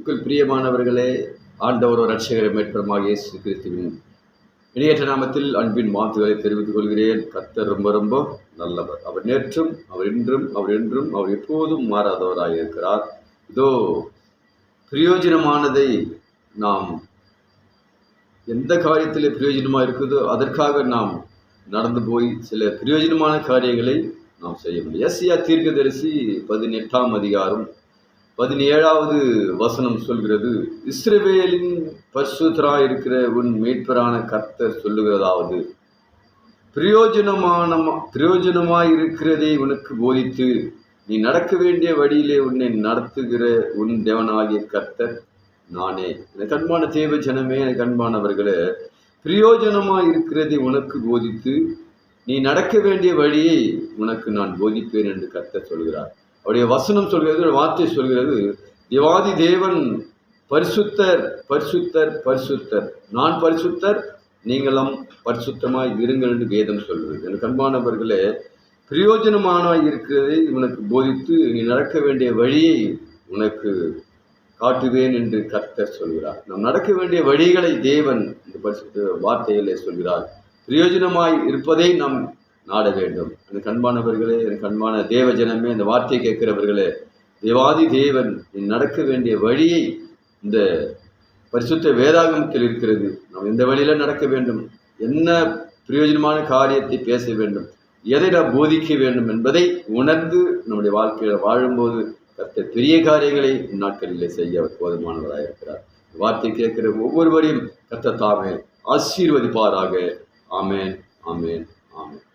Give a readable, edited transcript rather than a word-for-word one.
கிறிஸ்துக்குள் பிரியமானவர்களே, ஆண்டவர் இரட்சகர் மீட்பருமாகிய இயேசு கிறிஸ்துவின் இணையற்ற நாமத்தில் அன்பின் வாழ்த்துக்களை தெரிவித்துக் கொள்கிறேன். கர்த்தர் ரொம்ப ரொம்ப நல்லவர். அவர் நேற்றும், அவர் இன்றும், அவர் என்றும், அவர் எப்போதும் மாறாதவராக இருக்கிறார். இதோ பிரயோஜனமானதை நாம் எந்த காரியத்தில் பிரயோஜனமாக இருக்குதோ அதற்காக நாம் நடந்து போய் சில பிரயோஜனமான காரியங்களை நாம் செய்ய முடியும். எஸ்ஐயா தீர்க்கதரிசி 18ஆம் அதிகாரம் 17வது வசனம் சொல்கிறது, இஸ்ரவேலின் பரிசுத்தராய் இருக்கிற உன் மீட்பரான கர்த்தர் சொல்லுகிறதாவது, பிரயோஜனமாய் இருக்கிறதை உனக்கு போதித்து நீ நடக்க வேண்டிய வழியிலே உன்னை நடத்துகிற உன் தேவனாகிய கர்த்தர் நானே. எனக்கு அன்பான தேவ ஜனமே, எனக்கு அன்பானவர்களே, பிரயோஜனமாய் இருக்கிறதை உனக்கு போதித்து நீ நடக்க வேண்டிய வழியை உனக்கு நான் போதிப்பேன் என்று கர்த்தர் சொல்கிறார். அவருடைய வசனம் சொல்கிறது, வார்த்தை சொல்கிறது, தேவாதி தேவன் பரிசுத்தர் பரிசுத்தர் பரிசுத்தர், நான் பரிசுத்தர், நீங்களும் பரிசுத்தமாய் இருங்கள் என்று வேதம் சொல்கிறது. எனக்கு அன்பானவர்களே, பிரயோஜனமானாய் இருக்கிறதை உனக்கு போதித்து நீ நடக்க வேண்டிய வழியை உனக்கு காட்டுவேன் என்று கர்த்தர் சொல்கிறார். நாம் நடக்க வேண்டிய வழிகளை தேவன் இந்த பரிசுத்த வார்த்தையிலே சொல்கிறார். பிரயோஜனமாய் இருப்பதை நாம் நாட வேண்டும். எனக்கு அன்பானவர்களே, எனக்கு அன்பான தேவ ஜனமே, இந்த வார்த்தையை கேட்கிறவர்களே, தேவாதி தேவன் நீ நடக்க வேண்டிய வழியை இந்த பரிசுத்த வேதாகமத்தில் இருக்கிறது. நாம் எந்த வழியில நடக்க வேண்டும், என்ன பிரயோஜனமான காரியத்தை பேச வேண்டும், எதை நாம் போதிக்க வேண்டும் என்பதை உணர்ந்து நம்முடைய வாழ்க்கையில் வாழும்போது கர்த்தர் பெரிய காரியங்களை இந்நாட்களிலே செய்ய அவர் போதுமானவராக இருக்கிறார். வார்த்தை கேட்கிற ஒவ்வொருவரையும் கர்த்தர் தாமே ஆசீர்வதிப்பாராக. ஆமேன், ஆமேன், ஆமேன்.